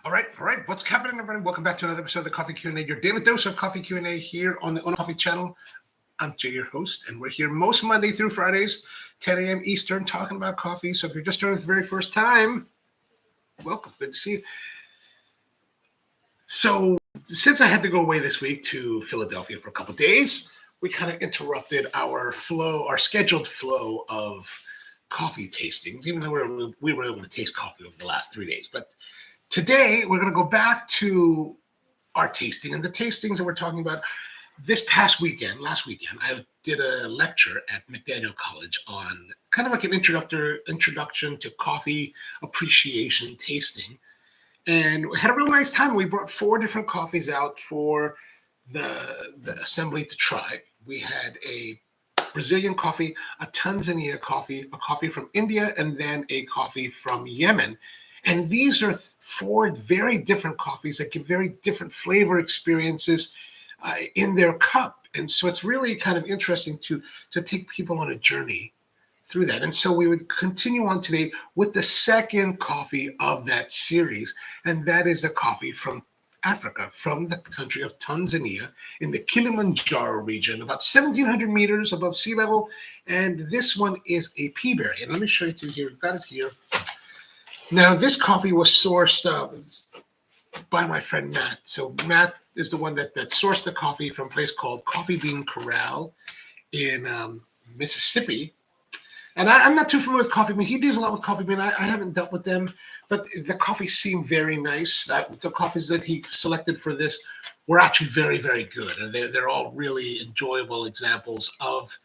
All right. What's happening, everybody? Welcome back to another episode of the Coffee Q&A, your daily dose of coffee Q&A here on the onocoffee channel. I'm Jay, your host, and we're here most Monday through Fridays, 10 a.m. Eastern, talking about coffee. So if you're just joining for the very first time, welcome. Good to see you. So since I had to go away this week to Philadelphia for a couple of days, we kind of interrupted our scheduled flow of coffee tastings, even though we were able to taste coffee over the last 3 days. But today, we're going to go back to our tasting, and the tastings that we're talking about last weekend, I did a lecture at McDaniel College on kind of like an introduction to coffee appreciation tasting, and we had a real nice time. We brought 4 different coffees out for the assembly to try. We had a Brazilian coffee, a Tanzania coffee, a coffee from India, and then a coffee from Yemen. And these are 4 very different coffees that give very different flavor experiences in their cup. And so it's really kind of interesting to take people on a journey through that. And so we would continue on today with the second coffee of that series. And that is a coffee from Africa, from the country of Tanzania in the Kilimanjaro region, about 1,700 meters above sea level. And this one is a Peaberry. And let me show you here. I've got it here. Now, this coffee was sourced by my friend Matt. So Matt is the one that sourced the coffee from a place called Coffee Bean Corral in Mississippi. And I'm not too familiar with Coffee Bean. He deals a lot with Coffee Bean. I haven't dealt with them, but the coffees seem very nice. The coffees that he selected for this were actually very, very good. And they're all really enjoyable examples of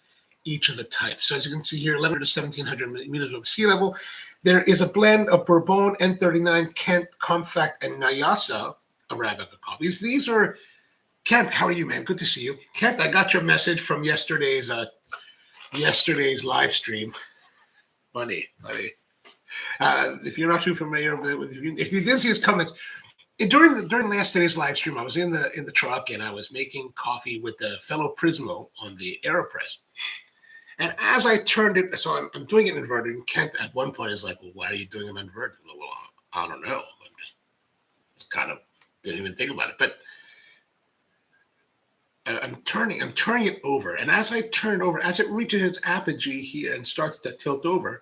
each of the types. So as you can see here, 1100 to 1,700 meters above sea level. There is a blend of Bourbon, N39, Kent, Compact, and Nyasa Arabica coffees. These are, Kent, how are you, man? Good to see you. Kent, I got your message from yesterday's live stream. Funny. If you're not too familiar with if you didn't see his comments, during yesterday's live stream, I was in the truck and I was making coffee with the fellow Prismo on the AeroPress. And as I turned it, so I'm doing it inverted. And Kent at one point is like, "Well, why are you doing it inverted?" Well, I don't know. I'm just kind of didn't even think about it. But I'm turning it over, and as I turn it over, as it reaches its apogee here and starts to tilt over,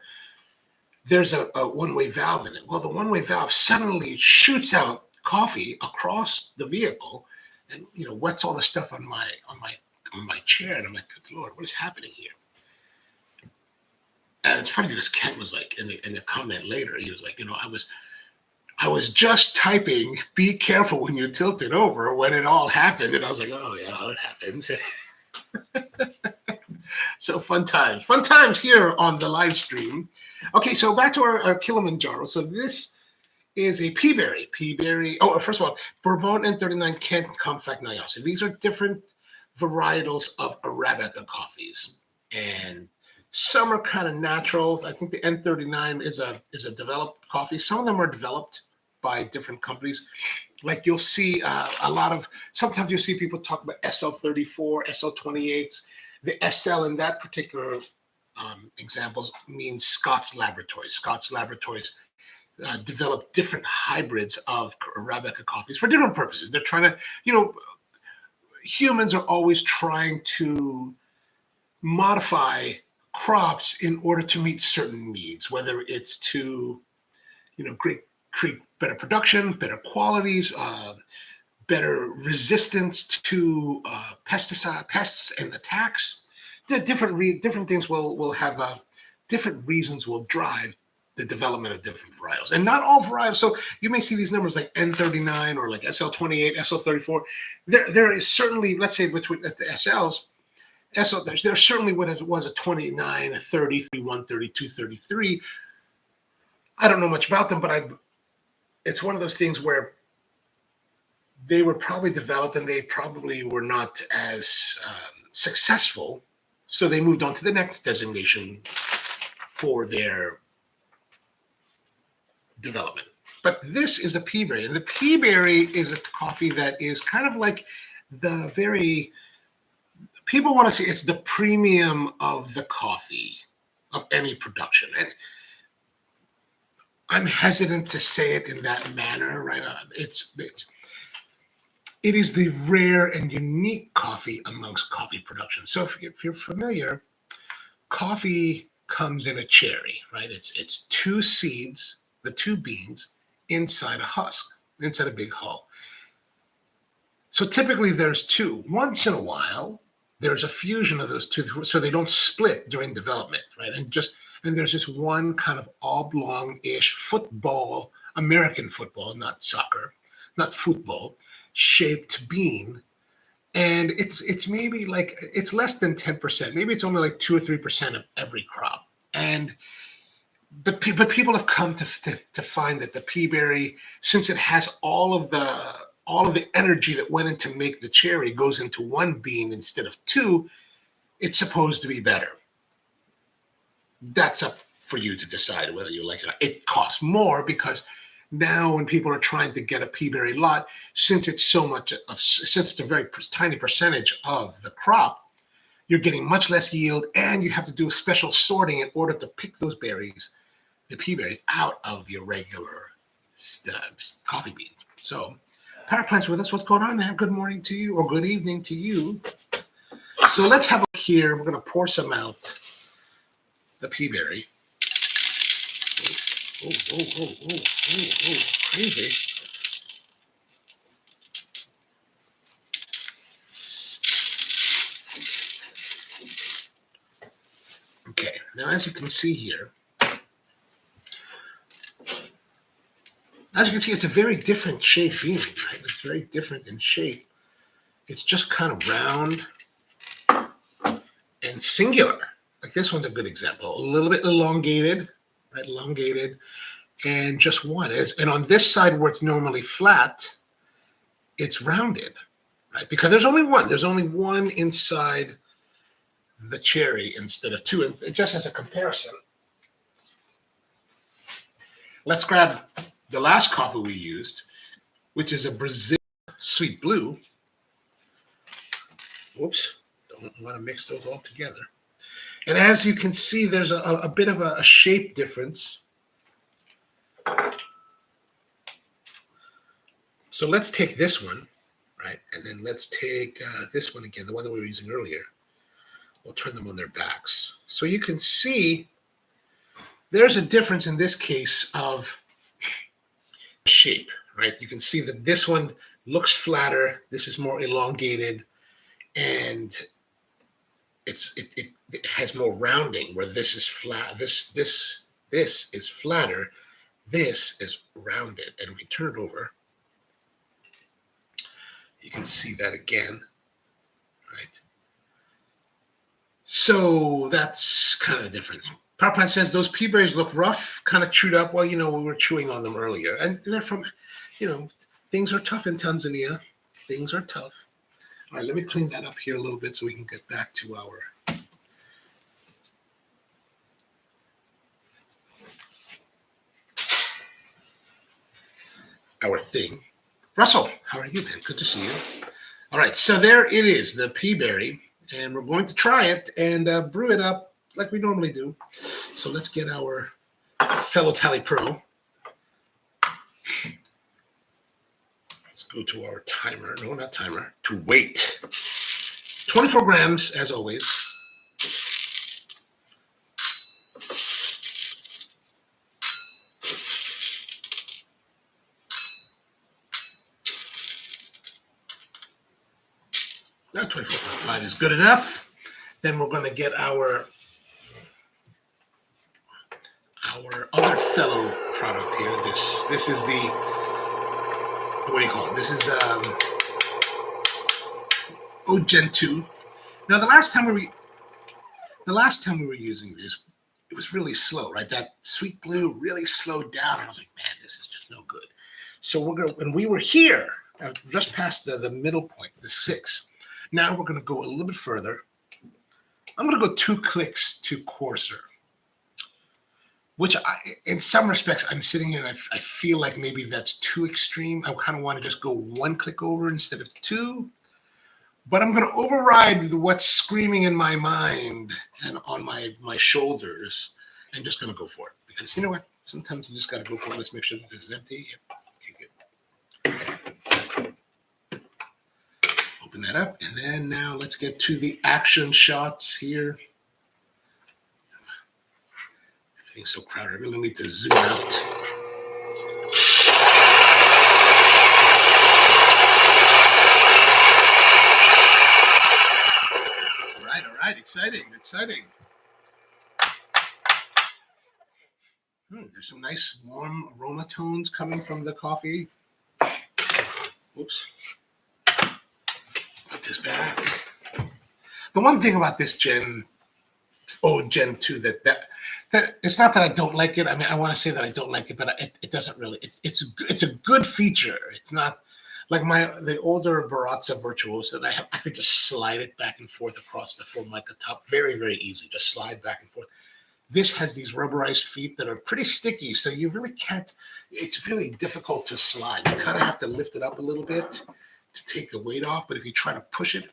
there's a one-way valve in it. Well, the one-way valve suddenly shoots out coffee across the vehicle, and wets all the stuff on my chair. And I'm like, "Good Lord, what is happening here?" And it's funny because Kent was like in the comment later, he was like, I was just typing, "Be careful when you tilt it over," when it all happened. And I was like, "Oh yeah, it happens." So fun times here on the live stream. Okay, so back to our Kilimanjaro. So this is a Peaberry. Oh, first of all, Bourbon N39, Kent, Compact, Nyasa. These are different varietals of Arabica coffees, and some are kind of naturals. I think the N39 is a developed coffee. Some of them are developed by different companies. Like you'll see sometimes you'll see people talk about SL34, SL28s. The SL in that particular examples means Scott's Laboratories. Scott's Laboratories develop different hybrids of Arabica coffees for different purposes. They're trying to, humans are always trying to modify crops in order to meet certain needs, whether it's to, create better production, better qualities, better resistance to pests and attacks. Different things will have different reasons will drive the development of different varietals, and not all varietals. So you may see these numbers like N39 or like SL28, SL34. There is certainly, let's say between the SLs. There's certainly what was a 29, a 30, 31, 32, 33. I don't know much about them, but it's one of those things where they were probably developed and they probably were not as successful. So they moved on to the next designation for their development. But this is the Peaberry, and the Peaberry is a coffee that is kind of like the very... People want to see it's the premium of the coffee of any production. And I'm hesitant to say it in that manner, right? It is the rare and unique coffee amongst coffee production. So if you're familiar, coffee comes in a cherry, right? It's two seeds, the two beans inside a husk, inside a big hull. So typically there's two. Once in a while, there's a fusion of those two, so they don't split during development, right? And there's this one kind of oblong-ish football, American football, not soccer, not football, shaped bean. And it's maybe like, it's less than 10%. Maybe it's only like 2 or 3% of every crop. But people have come to find that the Peaberry, since it has all of the energy that went into make the cherry goes into one bean instead of two, it's supposed to be better. That's up for you to decide whether you like it or not. It costs more because now when people are trying to get a Peaberry lot, since it's a very tiny percentage of the crop, you're getting much less yield, and you have to do special sorting in order to pick those berries, the Peaberries, out of your regular coffee bean. So power plant's with us. What's going on, man? Good morning to you, or good evening to you. So let's have a here. We're going to pour some out the Peaberry. Oh, crazy. Okay, now as you can see here, it's a very different shape bean, right? It's very different in shape. It's just kind of round and singular. Like this one's a good example. A little bit elongated, right? Elongated, and just one. And on this side where it's normally flat, it's rounded, right? Because there's only one. There's only one inside the cherry instead of two. And just as a comparison, let's grab the last coffee we used, which is a Brazil Sweet Blue. Whoops, don't want to mix those all together. And as you can see, there's a bit of a shape difference. So let's take this one, right? And then let's take this one again, the one that we were using earlier. We'll turn them on their backs. So you can see there's a difference in this case of shape, right? You can see that this one looks flatter. This is more elongated, and it has more rounding, where this is flat. This is flatter. This is rounded. And if we turn it over, you can see that again, right? So that's kind of different. Power plant says those Peaberries look rough, kind of chewed up. Well, we were chewing on them earlier. And they're from, things are tough in Tanzania. Things are tough. All right, let me clean that up here a little bit so we can get back to our thing. Russell, how are you, man? Good to see you. All right, so there it is, the Peaberry, and we're going to try it and brew it up like we normally do. So let's get our fellow Tally Pro. Let's go to our timer. No, not timer. To weight. 24 grams, as always. Now 24.5 is good enough. Then we're going to get our other fellow product here. This is the, what do you call it? This is Gen 2. Now the last time we were using this, it was really slow, right? That Sweet Blue really slowed down. And I was like, man, this is just no good. So when we were here, just past the middle point, the 6. Now we're going to go a little bit further. I'm going to go 2 clicks to coarser, which in some respects, I'm sitting here and I feel like maybe that's too extreme. I kind of want to just go 1 click over instead of 2. But I'm going to override what's screaming in my mind and on my shoulders, and just going to go for it. Because you know what? Sometimes you just got to go for it. Let's make sure that this is empty. Okay, good. Open that up. And then now let's get to the action shots here. Everything's so crowded. I really need to zoom out. All right. Exciting. There's some nice warm aroma tones coming from the coffee. Oops. Put this back. The one thing about this Gen 2 that it's not that I don't like it. I mean, I want to say that I don't like it, but it doesn't really. It's a good feature. It's not like the older Baratza Virtuosa that I could just slide it back and forth across the Formica top. Very, very easy. Just slide back and forth. This has these rubberized feet that are pretty sticky, so you really can't. It's really difficult to slide. You kind of have to lift it up a little bit to take the weight off. But if you try to push it,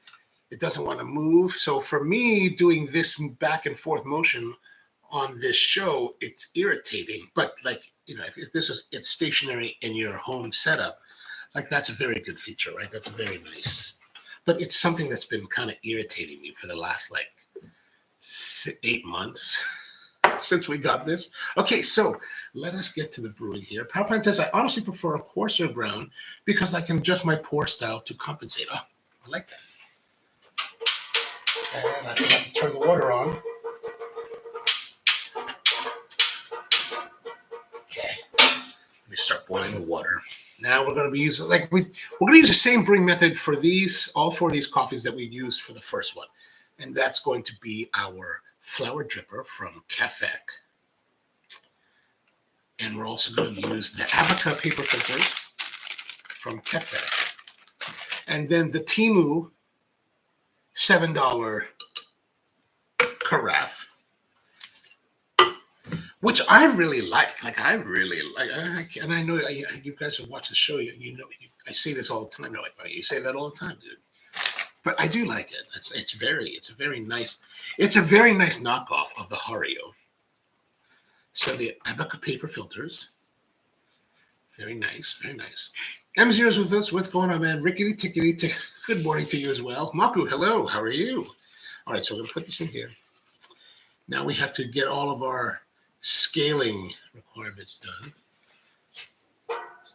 it doesn't want to move. So for me, doing this back and forth motion on this show, it's irritating. But like, if this is it's stationary in your home setup, like that's a very good feature, right? That's very nice. But it's something that's been kind of irritating me for the last 8 months since we got this. Okay, so let us get to the brewing here. PowerPoint says, I honestly prefer a coarser ground because I can adjust my pour style to compensate. Oh, I like that. And I have to turn the water on. Okay, let me start boiling the water. Now we're going to be using, we're going to use the same brewing method for all 4 of these coffees that we used for the first one. And that's going to be our flour dripper from Cafec. And we're also going to use the Abaca paper filters from Cafec. And then the Temu $7 carafe, which I really like. I really like. And I know you guys who watch the show, I say this all the time. You're like, oh, you say that all the time, dude. But I do like it. It's a very nice knockoff of the Hario. So the Abaca paper filters, very nice. M0's with us. What's going on, man? Rickety tickety tick. Good morning to you as well. Maku, hello. How are you? All right, so we're gonna put this in here. Now we have to get all of our scaling requirements done.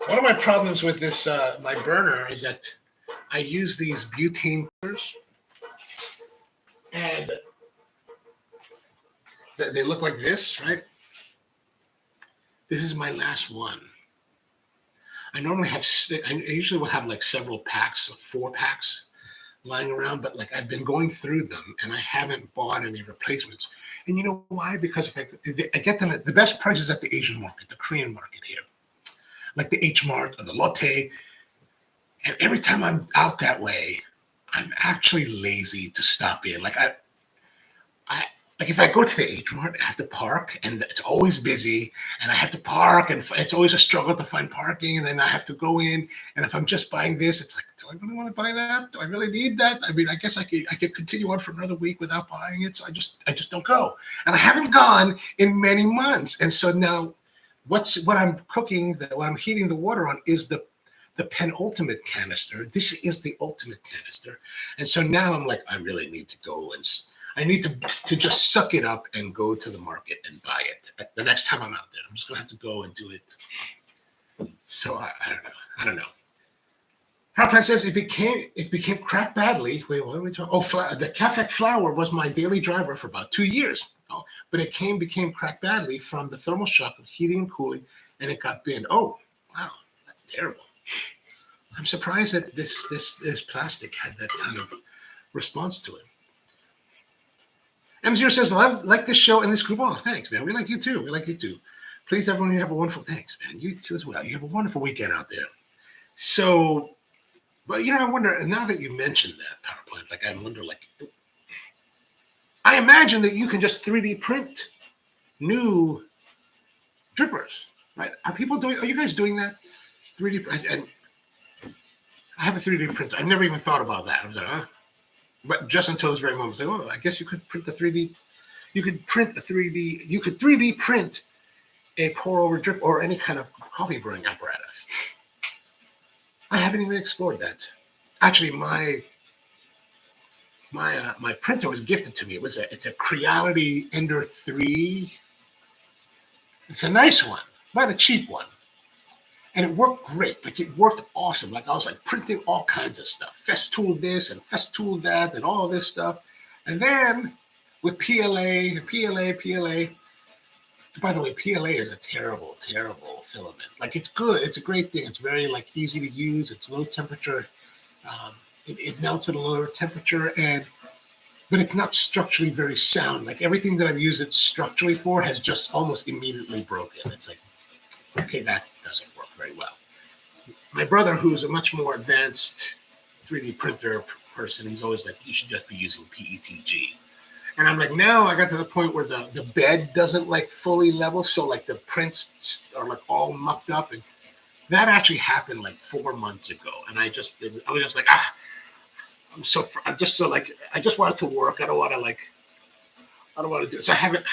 One of my problems with this my burner is that I use these butane burners, and they look like this, right? This is my last one. I usually will have several packs of 4 packs lying around, but I've been going through them and I haven't bought any replacements. And you know why? Because if I get them at the best prices at the Asian market, the Korean market here, like the H Mart or the Lotte. And every time I'm out that way, I'm actually lazy to stop in. If I go to the H Mart, I have to park, and it's always busy, and I have to park, and it's always a struggle to find parking, and then I have to go in, and if I'm just buying this, it's like, do I really want to buy that? Do I really need that? I mean, I guess I could continue on for another week without buying it, so I just don't go. And I haven't gone in many months, and so now what I'm cooking, what I'm heating the water on is the penultimate canister. This is the ultimate canister. And so now I'm like, I really need to go and I need to just suck it up and go to the market and buy it. The next time I'm out there, I'm just gonna have to go and do it. So I don't know. PowerPoint says it became cracked badly. Wait, what are we talking? Oh, the Cafec flour was my daily driver for about 2 years. Oh, but it became cracked badly from the thermal shock of heating and cooling, and it got binned. Oh, wow, that's terrible. I'm surprised that this plastic had that kind of response to it. M0 says, I like this show and this group. Oh, thanks, man. We like you too. Please, everyone, you have a wonderful, thanks, man. You too as well. You have a wonderful weekend out there. So, but I wonder, now that you mentioned that, PowerPoint, I wonder, I imagine that you can just 3D print new drippers, right? Are you guys doing that? 3D print, and I have a 3D printer. I never even thought about that. I was like, huh? But just until this very moment, I was like, I guess you could print the 3D. You could print a 3D. You could 3D print a pour over drip or any kind of coffee brewing apparatus. I haven't even explored that. Actually, my printer was gifted to me. It's a Creality Ender 3. It's a nice one, not a cheap one. And it worked great. Like, it worked awesome. Like, I was like printing all kinds of stuff. Festool this and Festool that and all this stuff. And then with PLA. By the way, PLA is a terrible, terrible filament. Like, it's good. It's a great thing. It's very like easy to use. It's low temperature. It melts at a lower temperature, but it's not structurally very sound. Like, everything that I've used it structurally for has just almost immediately broken. It's like, okay, that doesn't work very well. My brother, who's a much more advanced 3D printer person, he's always like, you should just be using PETG. And I'm like, now I got to the point where the bed doesn't like fully level. So like the prints are like all mucked up. And that actually happened like 4 months ago. And I was just like, I'm just so like, I just want it to work. I don't want to do it. So I haven't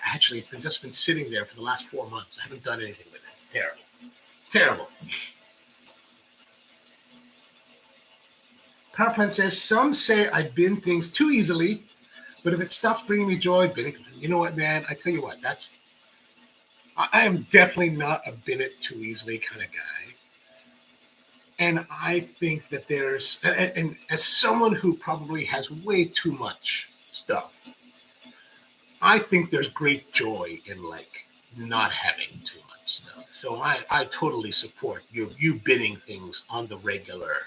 actually, it's just been sitting there for the last 4 months. I haven't done anything with it. It's terrible. It's terrible. Power Plant says, some say I bin things too easily, but if it stops bringing me joy, bin it. You know what, man? I tell you what, I am definitely not a bin it too easily kind of guy. And I think that there's, and as someone who probably has way too much stuff, I think there's great joy in like not having too much stuff. So I totally support you binning things on the regular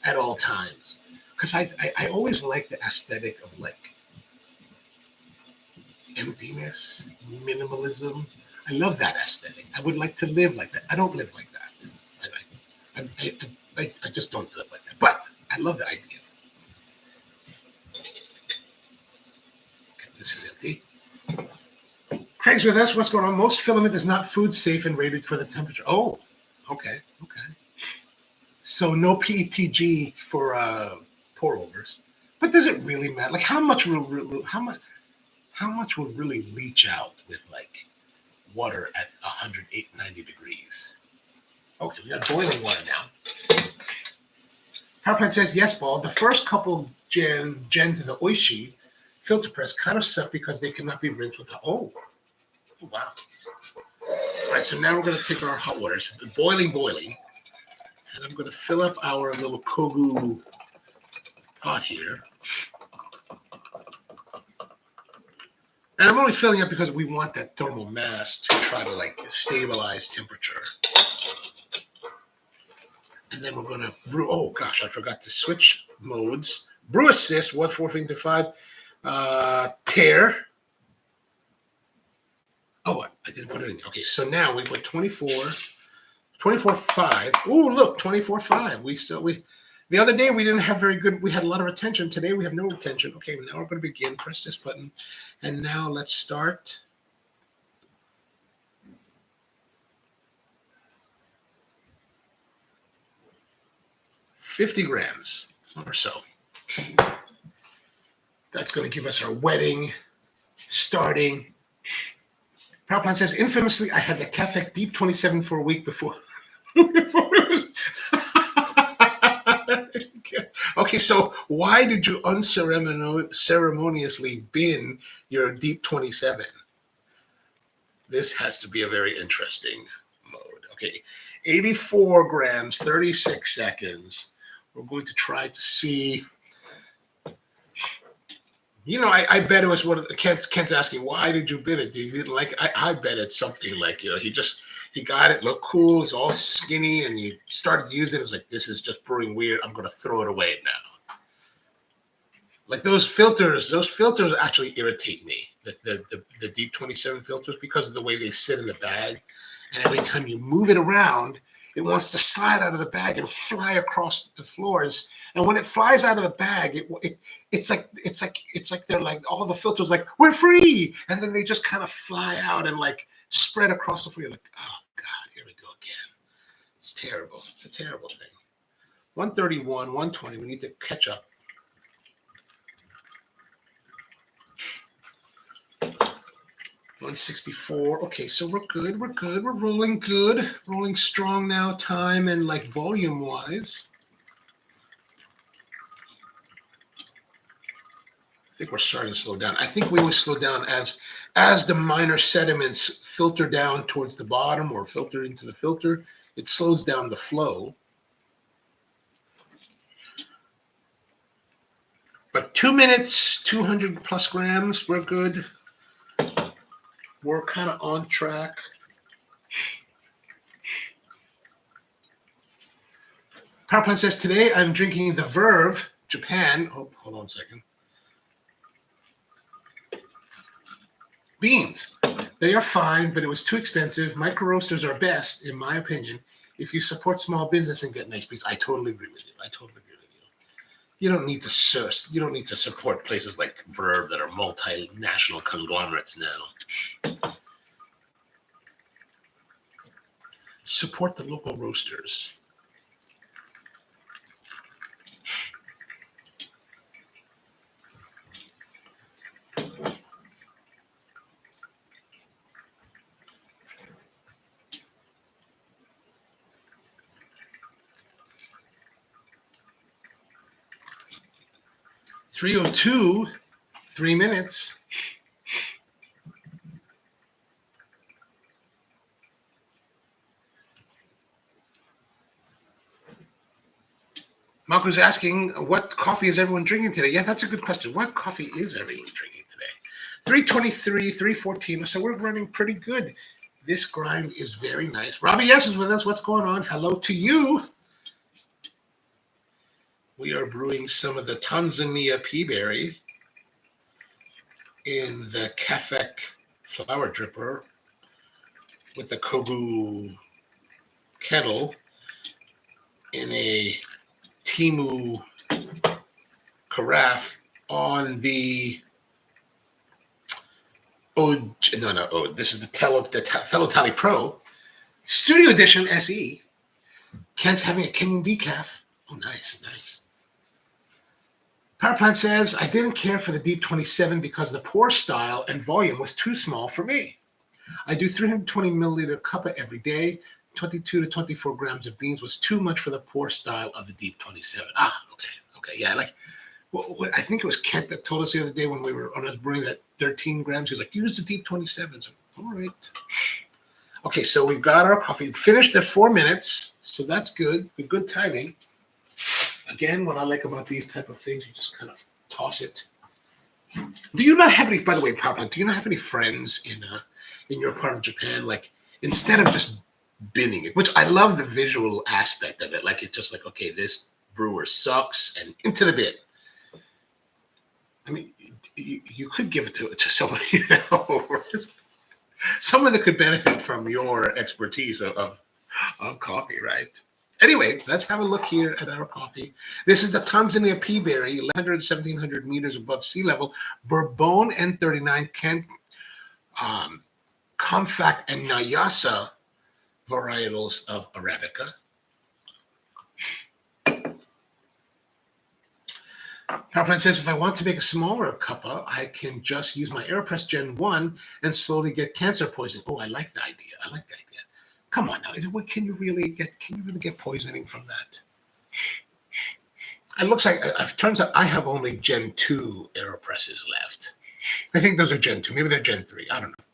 at all times. Because I always like the aesthetic of like emptiness, minimalism. I love that aesthetic. I would like to live like that. I don't live like that. I just don't live like that. But I love the idea. Okay, this is empty. Craig's with us. What's going on? Most filament is not food safe and rated for the temperature. Oh, okay. So no PETG for pour overs. But does it really matter? Like, how much will really leach out with like water at 190 degrees? Okay, we got boiling water now. Power Plant says, yes, Paul. The first couple gen to the Oishi filter press kind of suck because they cannot be rinsed with hot. Oh, wow. All right, so now we're going to take our hot water. It's boiling. And I'm going to fill up our little Kogu pot here. And I'm only filling up because we want that thermal mass to try to like stabilize temperature. And then we're going to brew. Oh, gosh, I forgot to switch modes. Brew assist, 1-4-5. Tear. Oh, I didn't put it in. Okay, so now we put 24.5. Oh, look, 24.5. The other day we didn't have we had a lot of retention. Today we have no retention. Okay, now we're going to begin. Press this button. And now let's start. $50 grams or so. That's going to give us our wetting starting. Power Plant says, infamously, I had the Cafec Deep 27 for a week before. Okay, so why did you unceremoniously bin your Deep 27? This has to be a very interesting mode. Okay, 84 grams, 36 seconds. We're going to try to see. You know, I bet it was one of the Kent's asking, why did you bin it? You didn't like it? I bet it's something like, you know, he got it, looked cool, it's all skinny, and he started using it. It was like, this is just brewing weird. I'm going to throw it away now. Like those filters actually irritate me, the Deep 27 filters, because of the way they sit in the bag. And every time you move it around, it wants to slide out of the bag and fly across the floors. And when it flies out of the bag, it's like they're like, all the filters like, we're free. And then they just kind of fly out and like spread across the floor. You're like, oh God, here we go again. It's terrible. It's a terrible thing. 131, 120, we need to catch up. 164. Okay, so we're good. We're good. We're rolling good. Rolling strong now, time and like volume wise. I think we're starting to slow down. I think we always slow down as the minor sediments filter down towards the bottom or filter into the filter. It slows down the flow. But 2 minutes, 200 plus grams, we're good. We're kind of on track. Power Plant says, today I'm drinking the Verve, Japan. Oh, hold on a second. Beans. They are fine, but it was too expensive. Micro roasters are best, in my opinion, if you support small business and get nice beans. I totally agree with you. You don't need to search. You don't need to support places like Verve that are multinational conglomerates now. Support the local roasters. .302, 3 minutes. Marco's asking, what coffee is everyone drinking today? Yeah, that's a good question. What coffee is everyone drinking today? 323, 314. So we're running pretty good. This grind is very nice. Robbie Yes is with us. What's going on? Hello to you. We are brewing some of the Tanzania Peaberry in the Kefek flour dripper with the Kogu kettle in a Timu carafe on the this is the Fellow Tally Pro Studio Edition SE. Kent's having a Kenyan decaf. Oh, nice. Power Plant says, I didn't care for the Deep 27 because the pour style and volume was too small for me. I do 320 milliliter cuppa every day. 22 to 24 grams of beans was too much for the pour style of the Deep 27. Okay. Yeah, I think it was Kent that told us the other day when we were on us brewing that 13 grams. He was like, use the Deep 27. So, all right. Okay, so we've got our coffee. Finished at 4 minutes, so that's good. Good timing. Again, what I like about these type of things, you just kind of toss it. Do you not have any, by the way, Power Plant, do you not have any friends in your part of Japan, like, instead of just binning it, which I love the visual aspect of it, like it's just like, okay, this brewer sucks and into the bin. I mean, you could give it to someone you know, someone that could benefit from your expertise of coffee, right? Anyway, let's have a look here at our coffee. This is the Tanzania Peaberry, 1,700 meters above sea level, Bourbon N39 Kent, Comfact and Nyasa varietals of Arabica. PowerPoint says, if I want to make a smaller cuppa, I can just use my AeroPress Gen 1 and slowly get cancer poisoning. Oh, I like the idea. Come on now. Can you really get poisoning from that? It looks like, it turns out I have only Gen 2 AeroPresses left. I think those are Gen 2. Maybe they're Gen 3. I don't know.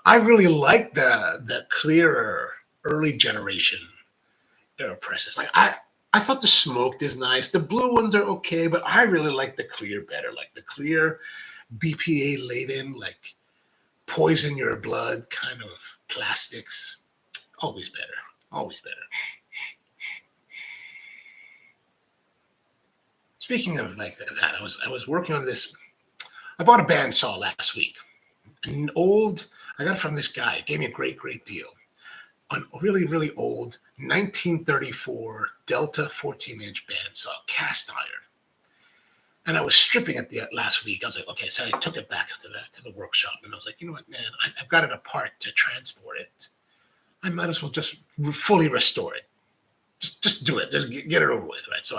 I really like the clearer early generation AeroPresses. Like I thought the smoked is nice. The blue ones are okay, but I really like the clear better. Like the clear BPA laden, like poison your blood kind of plastics. Always better. Speaking of like that, I was working on this. I bought a bandsaw last week. I got it from this guy. Gave me a great deal. A really, really old 1934 Delta 14-inch bandsaw, cast iron. And I was stripping it last week. I was like, okay, so I took it back to the workshop, and I was like, you know what, man, I've got it apart to transport it. I might as well just fully restore it. Just do it. Just get it over with, right? So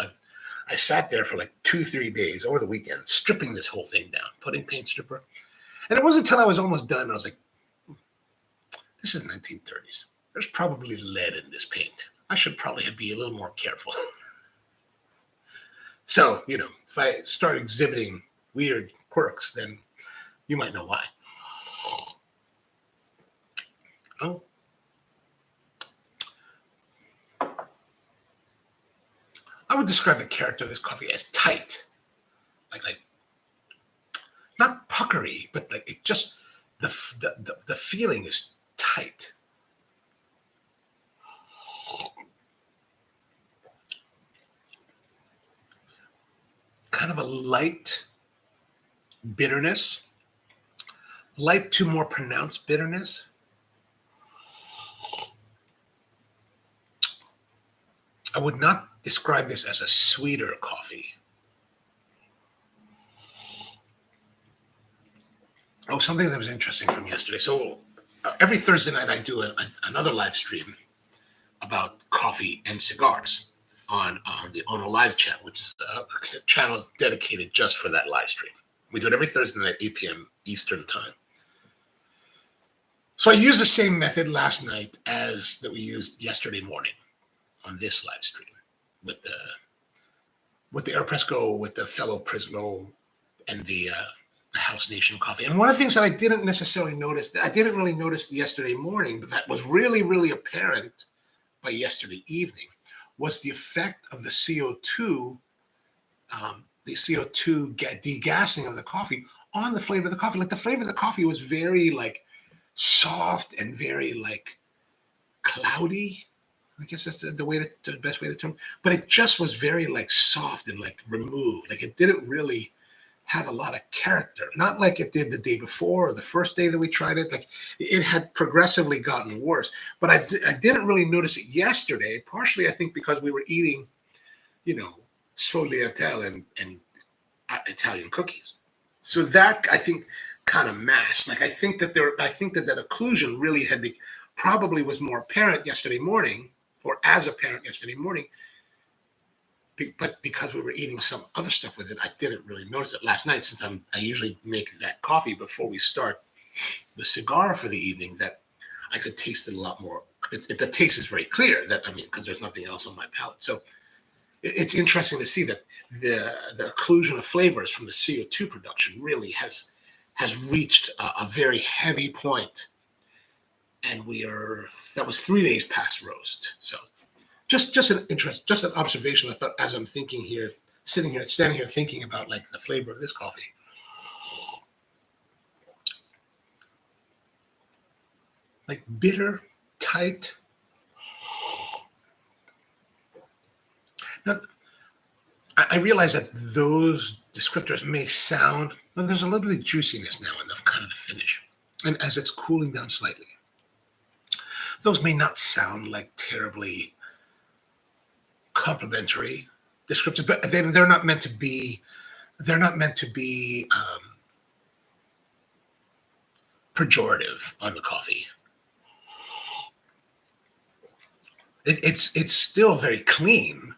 I sat there for like 2-3 days over the weekend, stripping this whole thing down, putting paint stripper. And it wasn't until I was almost done, I was like, this is 1930s. There's probably lead in this paint. I should probably be a little more careful. So, if I start exhibiting weird quirks, then you might know why. Oh. I would describe the character of this coffee as tight. Like not puckery, but like it just the feeling is tight. Kind of a light bitterness, light to more pronounced bitterness. I would not describe this as a sweeter coffee. Oh, something that was interesting from yesterday. So every Thursday night I do another live stream about coffee and cigars on the Ono Live chat, which is a channel dedicated just for that live stream. We do it every Thursday night at 8 p.m. Eastern time. So I used the same method last night as that we used yesterday morning on this live stream with the AirPress Go, with the fellow Prismo, and the House Nation coffee. And one of the things that I didn't necessarily notice, that I didn't really notice yesterday morning, but that was really, really apparent by yesterday evening, was the effect of the CO2, degassing of the coffee on the flavor of the coffee. Like the flavor of the coffee was very like soft and very like cloudy. I guess that's the best way to term. But it just was very like soft and like removed. Like it didn't really have a lot of character. Not like it did the day before or the first day that we tried it. Like it had progressively gotten worse. But I didn't really notice it yesterday. Partially, I think, because we were eating, sfogliatelle and Italian cookies. So that I think kind of masked. Like I think that that occlusion really probably was more apparent yesterday morning, or as apparent yesterday morning, but because we were eating some other stuff with it, I didn't really notice it last night, since I usually make that coffee before we start the cigar for the evening, that I could taste it a lot more. The taste is very clear, because there's nothing else on my palate. So it's interesting to see that the occlusion of flavors from the CO2 production really has reached a very heavy point. And that was 3 days past roast. So just an observation. I thought, as I'm thinking here, standing here thinking about like the flavor of this coffee. Like bitter, tight. Now, I realize that those descriptors may sound, well, there's a little bit of juiciness now in the kind of the finish. And as it's cooling down slightly, those may not sound like terribly complimentary descriptors, but they're not meant to be pejorative on the coffee. It's still very clean.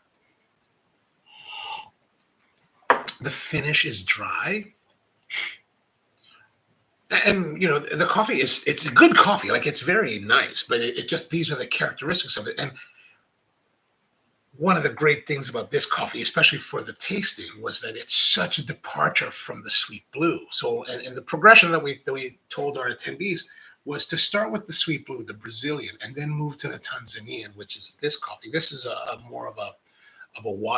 The finish is dry. And the coffee it's a good coffee, like it's very nice, but it just, these are the characteristics of it. And one of the great things about this coffee, especially for the tasting, was that it's such a departure from the sweet blue. So, and the progression that we told our attendees was to start with the sweet blue, the Brazilian, and then move to the Tanzanian, which is this coffee. This is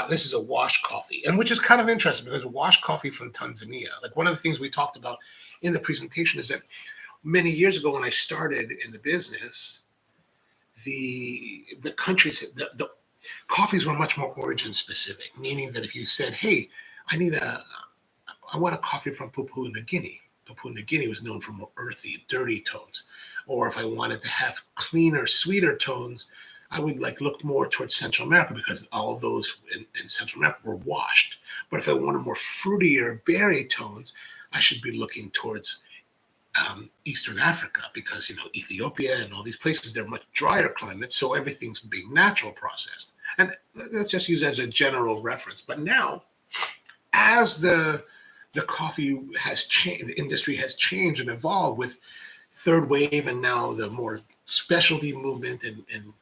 this is a wash coffee, and which is kind of interesting, because wash coffee from Tanzania, like one of the things we talked about in the presentation is that many years ago when I started in the business, the countries, the coffees were much more origin specific, meaning that if you said, hey, I want a coffee from Papua New Guinea. Papua New Guinea was known for more earthy, dirty tones. Or if I wanted to have cleaner, sweeter tones, I would look more towards Central America, because all of those in Central America were washed. But if I wanted more fruitier berry tones, I should be looking towards Eastern Africa, because Ethiopia and all these places, they're much drier climates, so everything's being natural processed. And let's just use as a general reference. But now, as the the coffee has changed, the industry has changed and evolved with third wave and now the more specialty movement and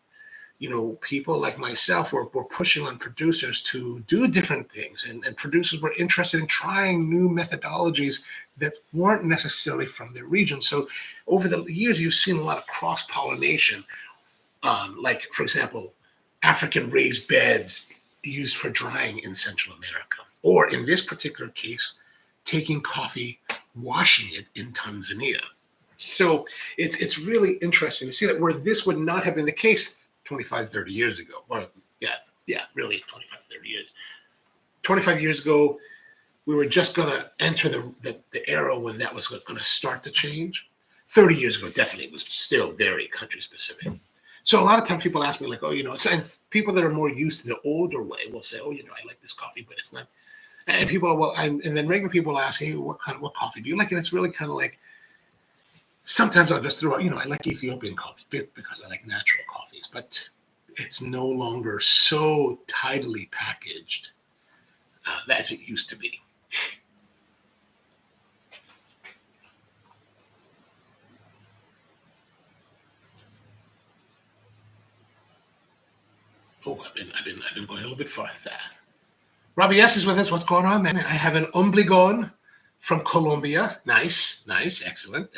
people like myself were pushing on producers to do different things, and producers were interested in trying new methodologies that weren't necessarily from their region. So over the years, you've seen a lot of cross-pollination, like, for example, African raised beds used for drying in Central America, or in this particular case, taking coffee, washing it in Tanzania. So it's really interesting to see that where this would not have been the case 25, 30 years ago. Or really 25, 30 years. 25 years ago, we were just going to enter the era when that was going to start to change. 30 years ago, definitely, it was still very country specific. So a lot of times people ask me, like, since people that are more used to the older way will say, I like this coffee, but it's not. And people, and then regular people ask, hey, what coffee do you like? And it's really kind of like, sometimes I'll just throw out, I like Ethiopian coffee because I like natural coffees, but it's no longer so tidily packaged as it used to be. Oh, I've been going a little bit far with that. Robbie S is with us. What's going on, man? I have an ombligon from Colombia. Nice, excellent.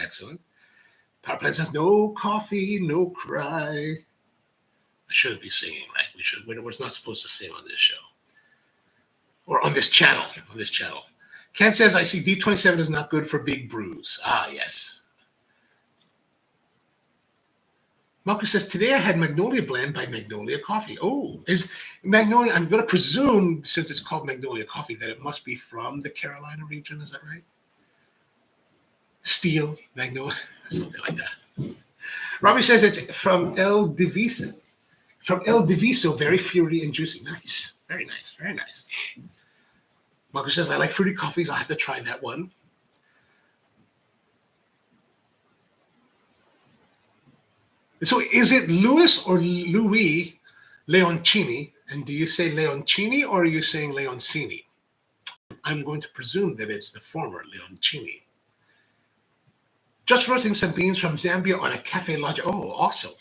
Power plant says, no coffee, no cry. I shouldn't be singing, right? We're not supposed to sing on this show. Or on this channel. Ken says, I see D27 is not good for big brews. Ah, yes. Marcus says, today I had Magnolia Blend by Magnolia Coffee. Oh, is Magnolia, I'm going to presume, since it's called Magnolia Coffee, that it must be from the Carolina region. Is that right? Steel, Magnolia, something like that. Robbie says it's from El Diviso. From El Diviso, very fruity and juicy. Nice. Very nice. Marcus says, I like fruity coffees. I'll have to try that one. So is it Louis or Louis Leoncini? And do you say Leoncini or are you saying Leoncini? I'm going to presume that it's the former, Leoncini. Just roasting some beans from Zambia on a cafe lodge. Oh, awesome.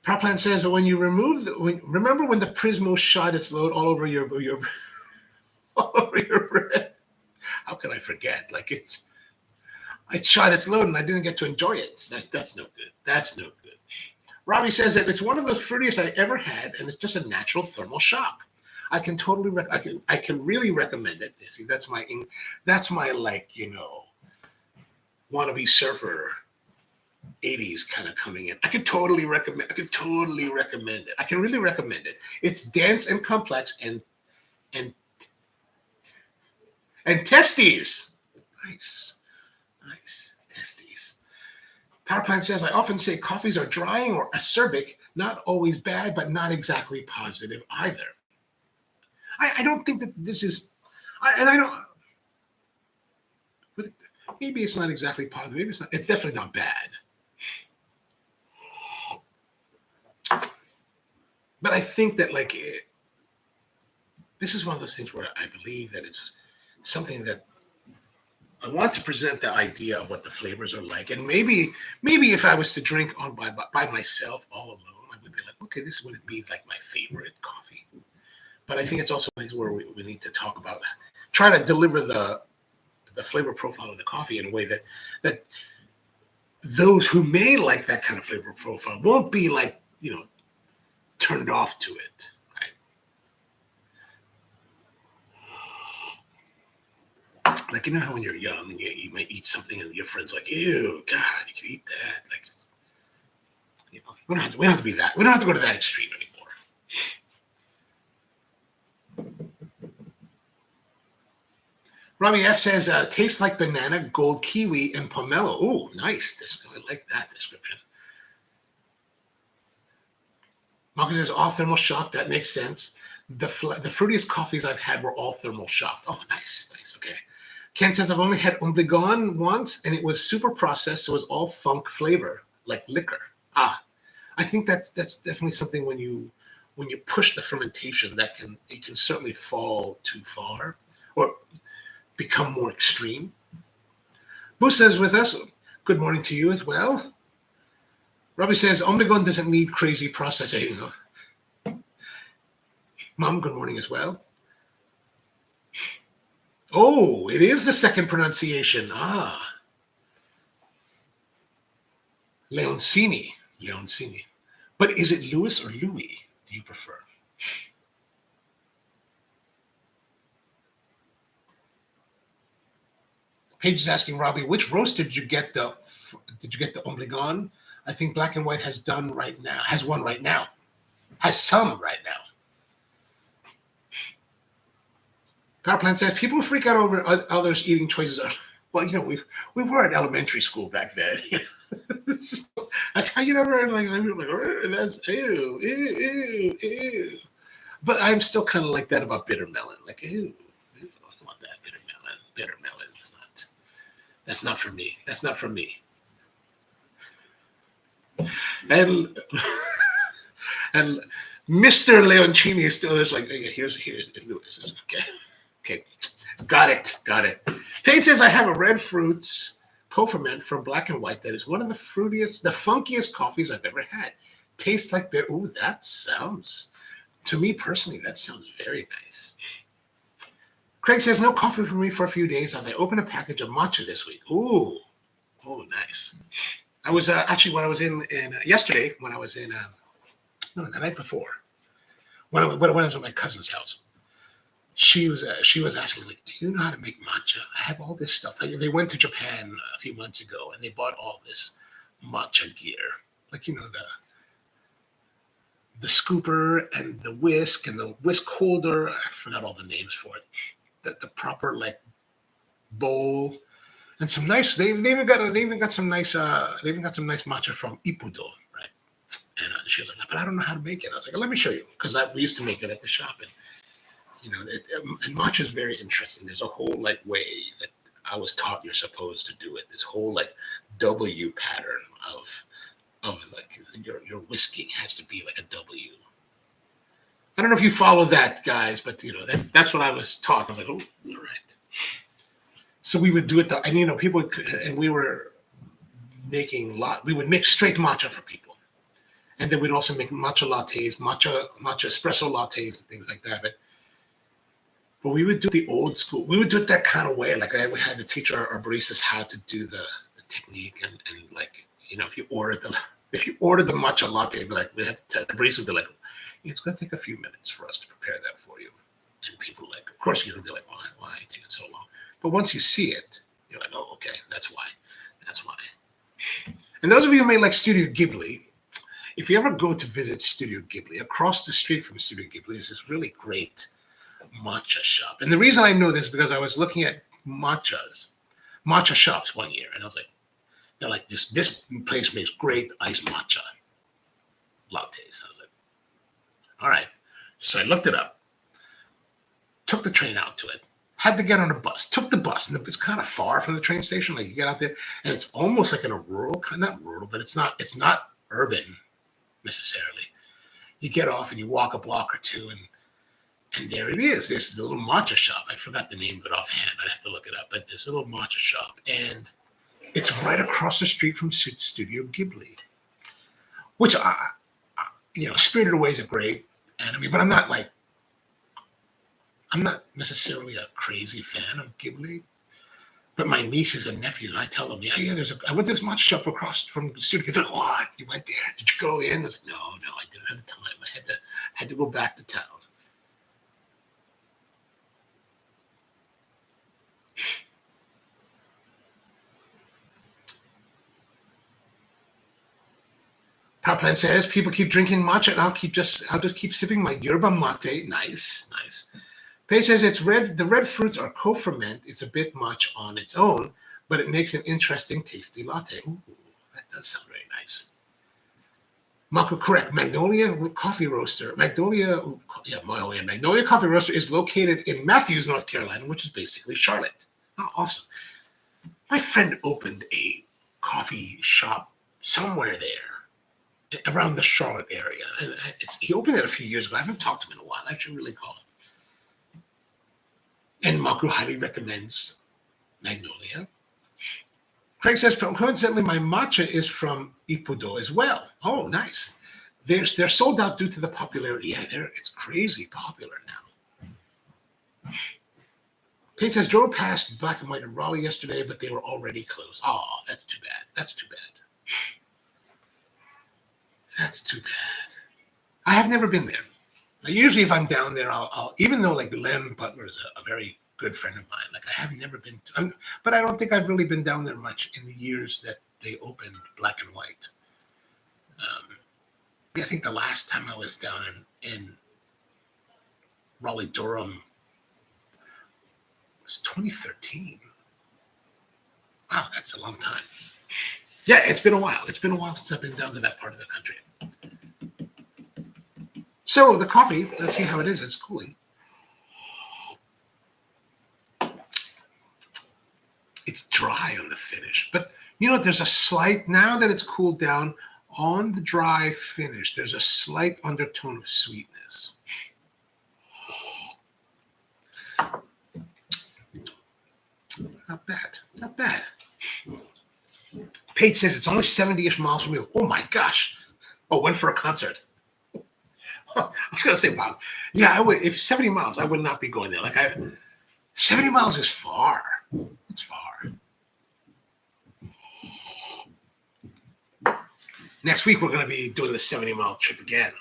Power plant says, when you remember when the Prismo shot its load all over your all over your bread? How can I forget? I shot its load and I didn't get to enjoy it. That's no good. Robbie says that it's one of the fruitiest I ever had, and it's just a natural thermal shock. I can totally, I can really recommend it. See, that's my wannabe surfer 80s kind of coming in. I could totally recommend it. I can really recommend it. It's dense and complex and testes. Nice testes. Power plant says, I often say coffees are drying or acerbic, not always bad, but not exactly positive either. I don't think that this is, but maybe it's not exactly positive. Maybe it's definitely not bad. But I think that this is one of those things where I believe that it's something that I want to present the idea of what the flavors are like. And maybe if I was to drink on by myself all alone, I would be like, okay, this wouldn't be like my favorite coffee. But I think it's also things where we need to talk about, try to deliver the flavor profile of the coffee in a way that those who may like that kind of flavor profile won't be turned off to it. Like, how when you're young and you might eat something and your friend's like, ew, God, you can eat that. We don't have to be that. We don't have to go to that extreme anymore. Robbie S says, tastes like banana, gold kiwi, and pomelo. Ooh, nice. I like that description. Marcus says, all thermal shock. That makes sense. The fruitiest coffees I've had were all thermal shocked. Oh, nice. Okay. Ken says, I've only had ombligon once, and it was super processed, so it was all funk flavor, like liquor. I think that's definitely something when you push the fermentation, it can certainly fall too far. or become more extreme. Busa is with us. Good morning to you as well. Robbie says, Omnigon doesn't need crazy processing. Mom, good morning as well. Oh, it is the second pronunciation. Leoncini. But is it Louis or Louis? Do you prefer? Paige is asking Robbie, which roaster did you get the Ombligon? I think Black and White has one right now. Has some right now. Power Plant says people freak out over others eating choices. Well, we were at elementary school back then. So that's how you never like that's ew. But I'm still kind of like that about bitter melon. Like, ew, I don't want that bitter melon. Bitter melon is not. That's not for me. That's not for me. And Mr. Leoncini is still just like, here's Louis. Okay. Got it. Payne says, I have a red fruits co-ferment from Black and White that is one of the fruitiest, the funkiest coffees I've ever had. Tastes like beer. Ooh, that sounds, to me personally, that sounds very nice. Craig says, no coffee for me for a few days as I open a package of matcha this week. Ooh, nice. I was actually, when I was yesterday, when I was in, no, the night before, when I was at my cousin's house, she was asking, like, do you know how to make matcha? I have all this stuff. Like, they went to Japan a few months ago and they bought all this matcha gear, like, the scooper and the whisk and the whisk holder. I forgot all the names for it. The proper like bowl and some nice. They even got some nice matcha from Ippudo, right? And she was like, but I don't know how to make it. I was like, let me show you, because we used to make it at the shop. And matcha is very interesting. There's a whole like way that I was taught you're supposed to do it. This whole like W pattern of like your whisking has to be like a W. I don't know if you follow that, guys, but that's what I was taught. I was like, oh, all right. So we would do it, and people would, and we were making we would make straight matcha for people, and then we'd also make matcha lattes, matcha espresso lattes, things like that. But we would do the old school. We would do it that kind of way. Like we had to teach our baristas how to do the technique, and like if you ordered the matcha latte, like we had to, the barista would be like, it's going to take a few minutes for us to prepare that for you. And people like, of course, you're going to be like, why it taking so long? But once you see it, you're like, oh, okay, that's why. And those of you who may like Studio Ghibli, if you ever go to visit Studio Ghibli, across the street from Studio Ghibli is this really great matcha shop. And the reason I know this is because I was looking at matcha shops one year, and I was like, they're like, this place makes great iced matcha lattes. I was like, all right. So I looked it up, took the train out to it, had to get on a bus, took the bus, and it's kind of far from the train station. Like you get out there, and it's almost like in a not rural, but it's not urban necessarily. You get off and you walk a block or two, and there it is, this little matcha shop. I forgot the name of it offhand. I'd have to look it up, but this little matcha shop, and it's right across the street from Studio Ghibli, which Spirited Away is a great anime, but I'm not necessarily a crazy fan of Ghibli. But my nieces and nephews, and I tell them, I went to this matcha shop across from the studio. They're like, what? You went there? Did you go in? I was like, no, I didn't have the time. I had to go back to town. Power Plant says people keep drinking matcha, and I'll just keep sipping my yerba mate. Nice. Paige says the red fruits are co-ferment. It's a bit much on its own, but it makes an interesting, tasty latte. Ooh, that does sound very nice. Mako, correct. Magnolia Coffee Roaster. Magnolia Coffee Roaster is located in Matthews, North Carolina, which is basically Charlotte. Oh, awesome. My friend opened a coffee shop somewhere there, around the Charlotte area. And he opened it a few years ago. I haven't talked to him in a while. I should really call him. And Maku highly recommends Magnolia. Craig says, coincidentally, my matcha is from Ippudo as well. Oh, nice. They're sold out due to the popularity. Yeah, it's crazy popular now. Pete says, drove past Black and White in Raleigh yesterday, but they were already closed. Oh, that's too bad. That's too bad. That's too bad. I have never been there. Usually if I'm down there, I'll even though like Len Butler is a very good friend of mine, like I have never been to, but I don't think I've really been down there much in the years that they opened Black and White. I think the last time I was down in Raleigh Durham was 2013. Wow, that's a long time. Yeah, it's been a while. It's been a while since I've been down to that part of the country. So the coffee, let's see how it is. It's cooling. It's dry on the finish, but you know, there's a slight, now that it's cooled down on the dry finish, there's a slight undertone of sweetness. Not bad, not bad. Paige says it's only 70-ish miles from you. Oh my gosh. Oh, went for a concert. I was going to say, wow. Yeah, I would. If 70 miles, I would not be going there. 70 miles is far. It's far. Next week, we're going to be doing the 70-mile trip again.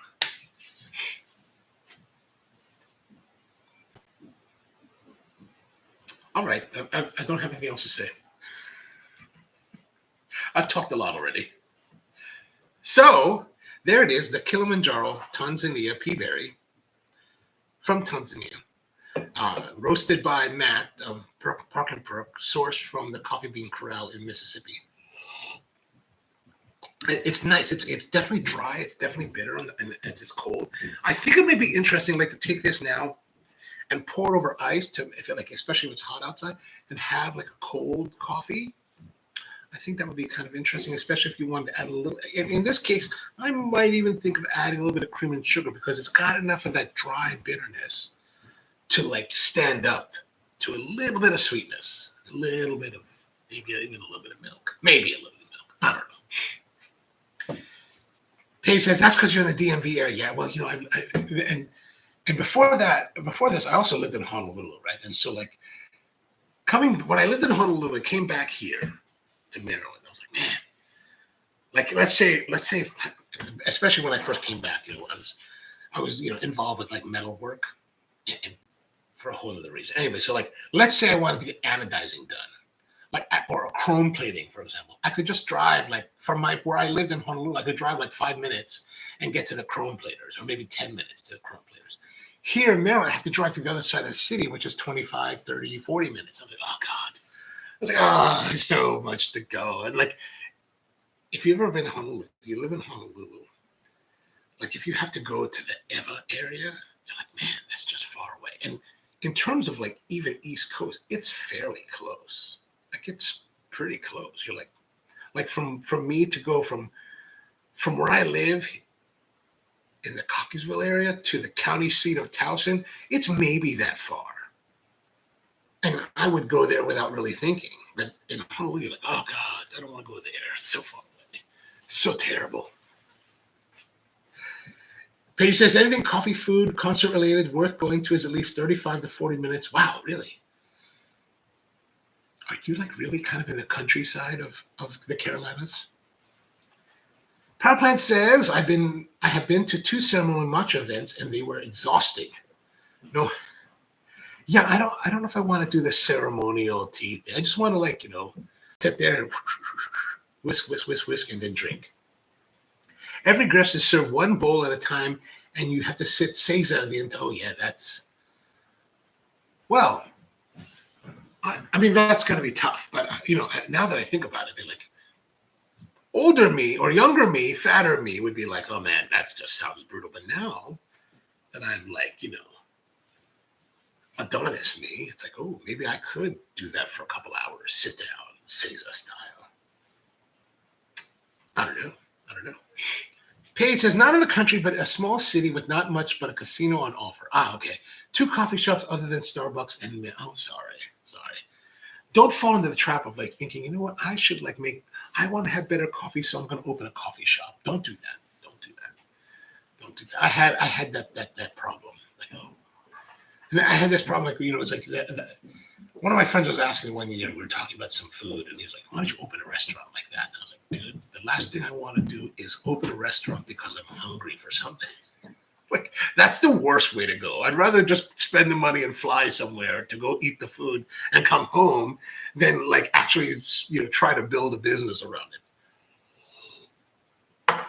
All right. I don't have anything else to say. I've talked a lot already. So there it is, the Kilimanjaro Tanzania Peaberry from Tanzania. Roasted by Matt of Park and Perk, sourced from the Coffee Bean Corral in Mississippi. It's nice. It's definitely dry. It's definitely bitter, and it's cold. I think it may be interesting, like to take this now and pour it over ice to, if it, like, especially if it's hot outside, and have like a cold coffee. I think that would be kind of interesting, especially if you wanted to add a little. In this case, I might even think of adding a little bit of cream and sugar because it's got enough of that dry bitterness to like stand up to a little bit of sweetness, a little bit of, maybe even a little bit of milk, maybe a little bit of milk. I don't know. Paige says that's because you're in the DMV area. Yeah, well, you know, and before this, I also lived in Honolulu, right? And so like when I lived in Honolulu, I came back here to Maryland. I was like, man, like let's say, especially when I first came back, you know, I was you know involved with like metal work, and for a whole other reason. Anyway, so like let's say I wanted to get anodizing done, like or a chrome plating, for example. I could just drive like from where I lived in Honolulu. I could drive like 5 minutes and get to the chrome platers, or maybe 10 minutes to the chrome platers. Here in Maryland, I have to drive to the other side of the city, which is 25, 30, 40 minutes. I was like, oh God. I was like, oh, there's so much to go. And like, if you've ever been to Honolulu, if you live in Honolulu, like if you have to go to the Eva area, you're like, man, that's just far away. And in terms of like even East Coast, it's fairly close. Like it's pretty close. You're like from me to go from where I live in the Cockeysville area to the county seat of Towson, it's maybe that far. And I would go there without really thinking. But in Honolulu, like, oh God, I don't want to go there. It's so far away. So terrible. Paige says, anything coffee, food, concert related worth going to is at least 35 to 40 minutes. Wow, really? Are you like really kind of in the countryside of the Carolinas? Power Plant says, I have been to 2 ceremonial matcha events and they were exhausting. No. Yeah, I don't know if I want to do the ceremonial tea. I just want to like, you know, sit there and whisk, and then drink. Every guest is served one bowl at a time, and you have to sit seiza the entire. Oh yeah, that's. Well, I mean that's going to be tough, but you know, now that I think about it, like older me or younger me, fatter me would be like, oh man, that just sounds brutal. But now that I'm like, you know, Adonis me, it's like, oh, maybe I could do that for a couple hours, sit down, Seiza style. I don't know. Paige says, not in the country, but a small city with not much but a casino on offer. Ah, okay. 2 coffee shops other than Starbucks and oh, sorry. Don't fall into the trap of like thinking, you know what, I want to have better coffee, so I'm going to open a coffee shop. Don't do that. Don't do that. I had that problem. Like, oh, and I had this problem, like, it's like one of my friends was asking me one year, we were talking about some food, and he was like, why don't you open a restaurant like that? And I was like, dude, the last thing I want to do is open a restaurant because I'm hungry for something. Like, that's the worst way to go. I'd rather just spend the money and fly somewhere to go eat the food and come home than like actually, try to build a business around it.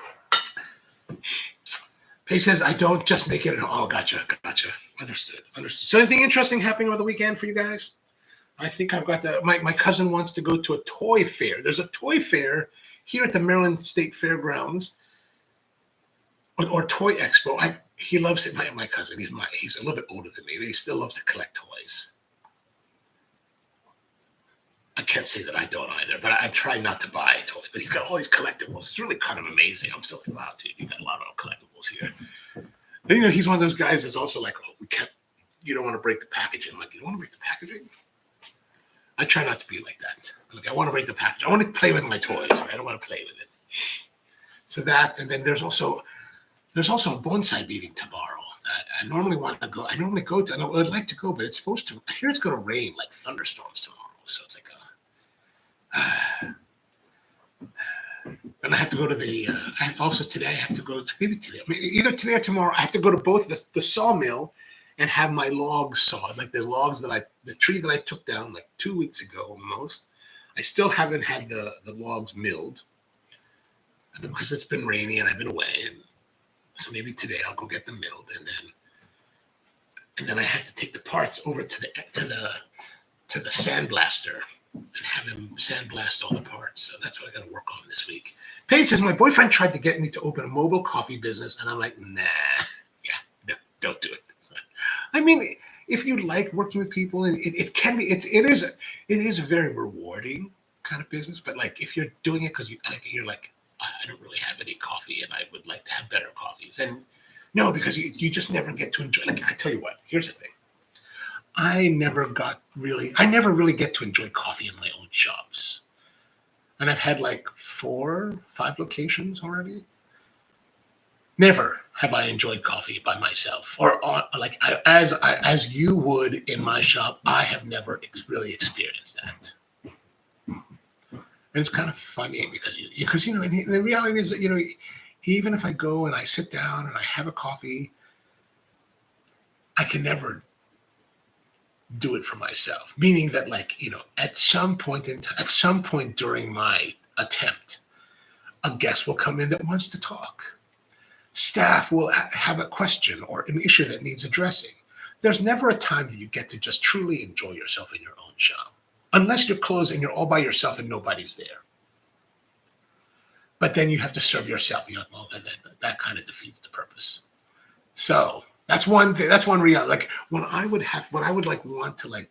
Paige says, I don't just make it. Oh, gotcha. Understood. So anything interesting happening over the weekend for you guys? I think I've got that. My cousin wants to go to a toy fair. There's a toy fair here at the Maryland State Fairgrounds or Toy Expo. He loves it. My cousin, he's a little bit older than me, but he still loves to collect toys. I can't say that I don't either, but I try not to buy toys. But he's got all these collectibles. It's really kind of amazing. I'm still like, wow, dude, you got a lot of collectibles here. And, he's one of those guys that's also like, oh, you don't want to break the packaging. I'm like, you don't want to break the packaging? I try not to be like that. I'm like, I want to break the package. I want to play with my toys. Right? I don't want to play with it. So that, and then there's also a bonsai meeting tomorrow. I normally want to go. I would like to go, but it's supposed to. I hear it's going to rain like thunderstorms tomorrow. So it's like and I have to go to the. Today I have to go. Maybe today, either today or tomorrow. I have to go to both the sawmill and have my logs sawed, like the tree that I took down like 2 weeks ago almost. I still haven't had the logs milled because it's been rainy and I've been away, and so maybe today I'll go get them milled, and then I have to take the parts over to the sandblaster and have him sandblast all the parts. So that's what I got to work on this week. Paige says, my boyfriend tried to get me to open a mobile coffee business, and I'm like, nah, no, don't do it. I mean, if you like working with people, and it is a very rewarding kind of business. But like, if you're doing it because you're like, I don't really have any coffee, and I would like to have better coffee, then no, because you just never get to enjoy. Like, I tell you what, here's the thing. I never really get to enjoy coffee in my own shops, and I've had like 4, 5 locations already. Never have I enjoyed coffee by myself, or as you would in my shop. I have never really experienced that, and it's kind of funny because the reality is that even if I go and I sit down and I have a coffee, I can never do it for myself. Meaning that, at some point during my attempt, a guest will come in that wants to talk. Staff will have a question or an issue that needs addressing. There's never a time that you get to just truly enjoy yourself in your own shop, unless you're closed and you're all by yourself and nobody's there. But then you have to serve yourself. Well, that kind of defeats the purpose. So that's one thing. That's one reality. Like, when I would want to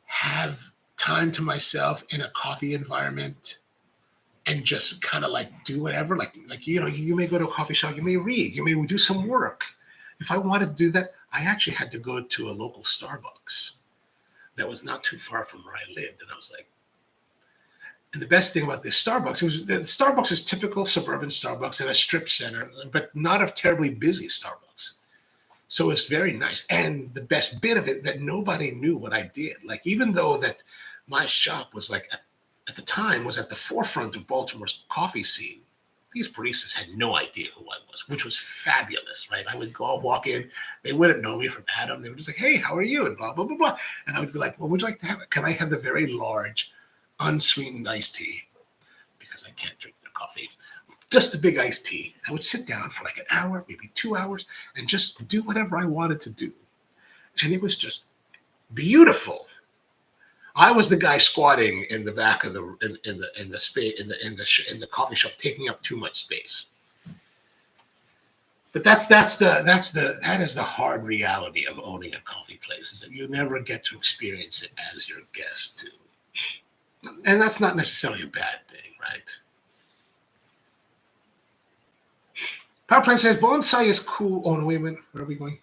have time to myself in a coffee environment, and just kind of do whatever, you may go to a coffee shop, you may read, you may do some work. If I wanted to do that, I actually had to go to a local Starbucks that was not too far from where I lived. And I was like, and the best thing about this Starbucks is typical suburban Starbucks in a strip center, but not a terribly busy Starbucks. So it's very nice. And the best bit of it, that nobody knew what I did. Even though that my shop was at the time was at the forefront of Baltimore's coffee scene, these baristas had no idea who I was, which was fabulous, right? I would walk in, they wouldn't know me from Adam. They were just like, hey, how are you? And blah, blah, blah, blah. And I would be like, well, would you like to have it? Can I have the very large, unsweetened iced tea? Because I can't drink the coffee. Just a big iced tea. I would sit down for an hour, maybe 2 hours, and just do whatever I wanted to do. And it was just beautiful. I was the guy squatting in the back of the space in the coffee shop, taking up too much space. But that is the hard reality of owning a coffee place, is that you never get to experience it as your guest do. And that's not necessarily a bad thing, right? Power plant says bonsai is cool. Oh no, wait a minute. Where are we going?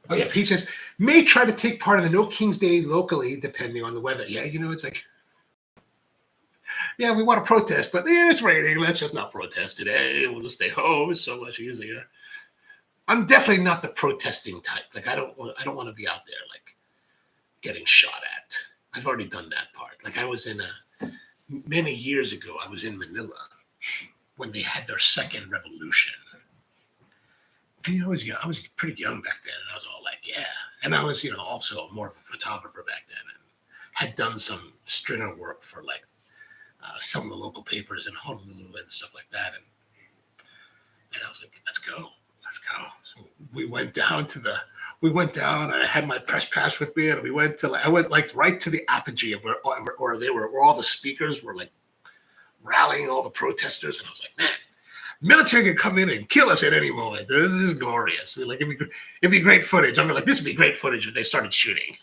Oh yeah, Pete says may try to take part in the No King's Day locally, depending on the weather. Yeah, it's like, yeah, we want to protest, but yeah, it's raining. Let's just not protest today. We'll just stay home. It's so much easier. I'm definitely not the protesting type. Like I don't want to be out there like getting shot at. I've already done that part. Like I was many years ago, I was in Manila when they had their second revolution. And I was pretty young back then, and I was all like, yeah. And I was, also more of a photographer back then, and had done some stringer work for like some of the local papers in Honolulu and stuff like that. And I was like, let's go. So we went down, and I had my press pass with me, and I went like right to the apogee of where all the speakers were like rallying all the protesters, and I was like, man, military could come in and kill us at any moment. This is glorious. It'd be great footage. I'm like, this would be great footage if they started shooting.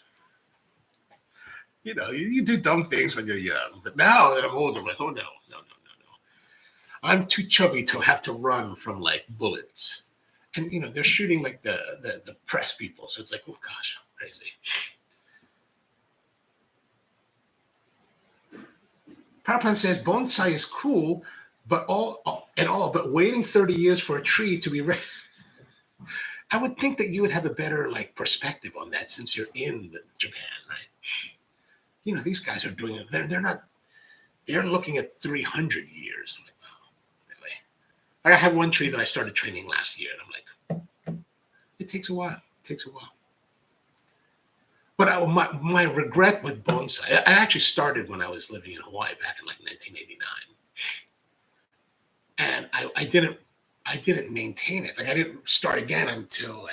You do dumb things when you're young, but now that I'm older, I'm like, oh no. I'm too chubby to have to run from like bullets. And they're shooting like the press people, so it's like, oh gosh, crazy. Power plant says bonsai is cool, but but waiting 30 years for a tree to be ready. I would think that you would have a better like perspective on that since you're in Japan, right? These guys are doing it. They're looking at 300 years. Like, wow, really? I have one tree that I started training last year, and I'm like, it takes a while. But my regret with bonsai, I actually started when I was living in Hawaii back in like 1989. And I didn't maintain it. Like I didn't start again until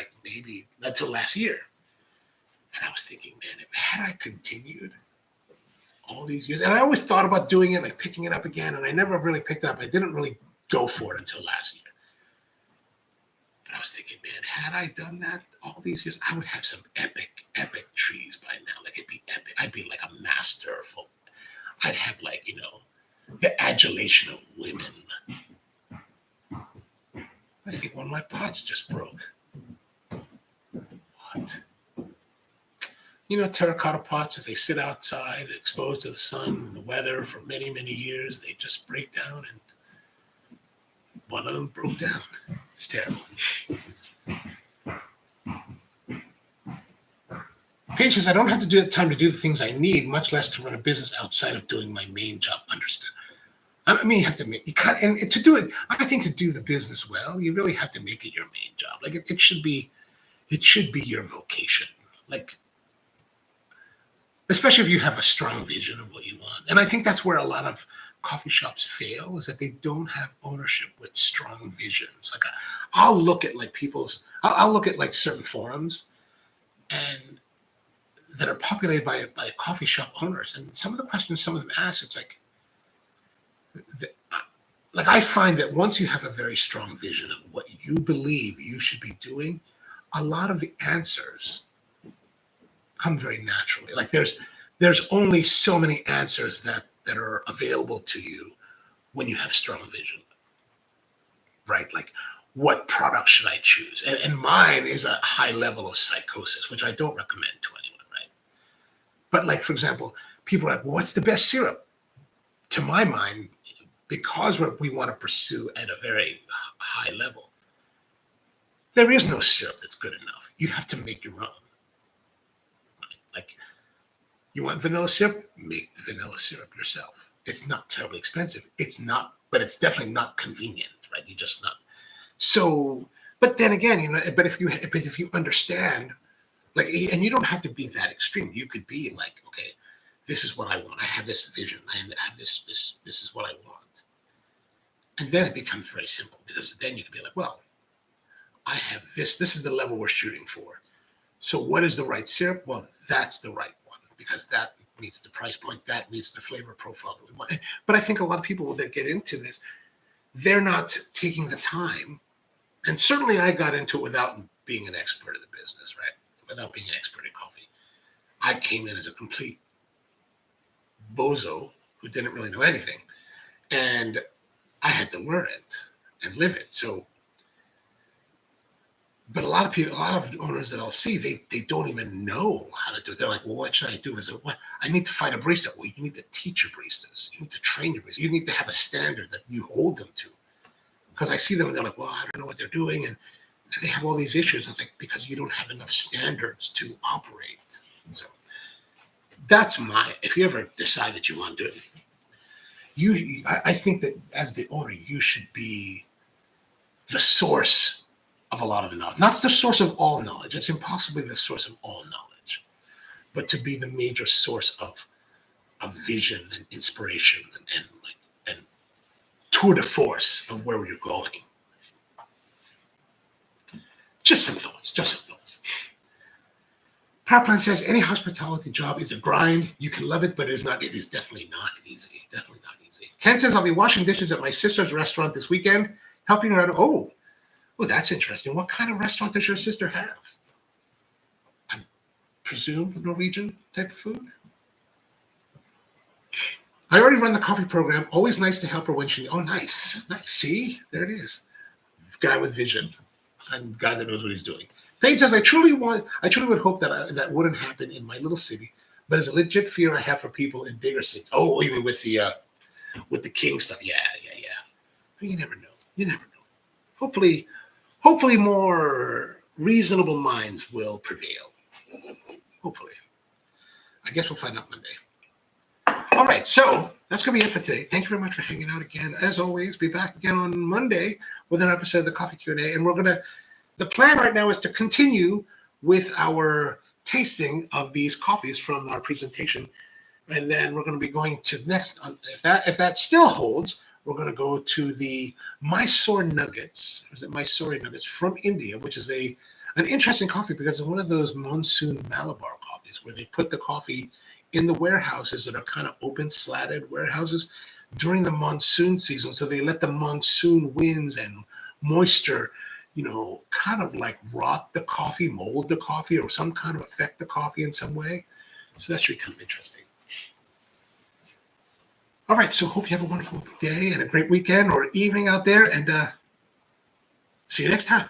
last year. And I was thinking, man, had I continued all these years, and I always thought about doing it, like picking it up again, and I never really picked it up. I didn't really go for it until last year. But I was thinking, man, had I done that all these years, I would have some epic trees by now. Like it'd be epic. I'd be like a master. I'd have like, the adulation of women. I think one of my pots just broke. What? Terracotta pots, if they sit outside, exposed to the sun and the weather for many, many years, they just break down, and one of them broke down. It's terrible. Paige says, I don't have to do time to do the things I need, much less to run a business outside of doing my main job. Understood. I mean, you have to make, and to do it, I think to do the business well, you really have to make it your main job. Like it should be your vocation. Like, especially if you have a strong vision of what you want. And I think that's where a lot of coffee shops fail, is that they don't have ownership with strong visions. Like I'll look at like I'll look at like certain forums and that are populated by coffee shop owners. And some of the questions some of them ask, it's like I find that once you have a very strong vision of what you believe you should be doing, a lot of the answers come very naturally. Like there's only so many answers that are available to you when you have strong vision, right? Like what product should I choose? And mine is a high level of psychosis, which I don't recommend to anyone, right? But like, for example, people are like, well, what's the best syrup? To my mind, because we want to pursue at a very high level, there is no syrup that's good enough. You have to make your own. Right? Like, you want vanilla syrup? Make the vanilla syrup yourself. It's not terribly expensive. It's not, but it's definitely not convenient, right? You just not. So, but then again, but if you understand, like, and you don't have to be that extreme. You could be like, okay, this is what I want. I have this vision. I have this is what I want. And then it becomes very simple, because then you can be like, well, I have this. This is the level we're shooting for. So what is the right syrup? Well, that's the right one, because that meets the price point. That meets the flavor profile that we want. But I think a lot of people that get into this, they're not taking the time. And certainly I got into it without being an expert in the business, right? Without being an expert in coffee. I came in as a complete bozo who didn't really know anything. And I had to learn it and live it. So But a lot of people, a lot of owners that I'll see, they don't even know how to do it. They're like, well, what should I do? Is it what I need to find a barista? Well, you need to teach your baristas. You need to train your baristas. You need to have a standard that you hold them to. Because I see them and they're like, well, I don't know what they're doing, and they have all these issues. I was like, because you don't have enough standards to operate. So that's if you ever decide that you want to do it, I think that as the owner, you should be the source of a lot of the knowledge. Not the source of all knowledge. It's impossibly the source of all knowledge, but to be the major source of vision and inspiration and tour de force of where you're going. Just some thoughts. Power Plant says any hospitality job is a grind. You can love it, but it is definitely not easy. Definitely not easy. Ken says I'll be washing dishes at my sister's restaurant this weekend, helping her out. Oh, that's interesting. What kind of restaurant does your sister have? I presume Norwegian type of food. I already run the coffee program. Always nice to help her when she. Oh, nice. See, there it is. Guy with vision, and guy that knows what he's doing. Payne says I truly would hope that that wouldn't happen in my little city, but it's a legit fear I have for people in bigger cities. Oh, even with the king stuff. Yeah. But you never know. Hopefully more reasonable minds will prevail. Hopefully. I guess we'll find out Monday. All right, so that's going to be it for today. Thank you very much for hanging out again. As always, be back again on Monday with an episode of the Coffee Q&A. And the plan right now is to continue with our tasting of these coffees from our presentation. And then we're going to be going to next, if that still holds, we're going to go to the Mysore Nuggets. Is it Mysore Nuggets from India, which is an interesting coffee because it's one of those monsoon Malabar coffees where they put the coffee in the warehouses that are kind of open, slatted warehouses during the monsoon season. So they let the monsoon winds and moisture, kind of like rot the coffee, mold the coffee, or some kind of affect the coffee in some way. So that should be kind of interesting. All right, so hope you have a wonderful day and a great weekend or evening out there, and see you next time.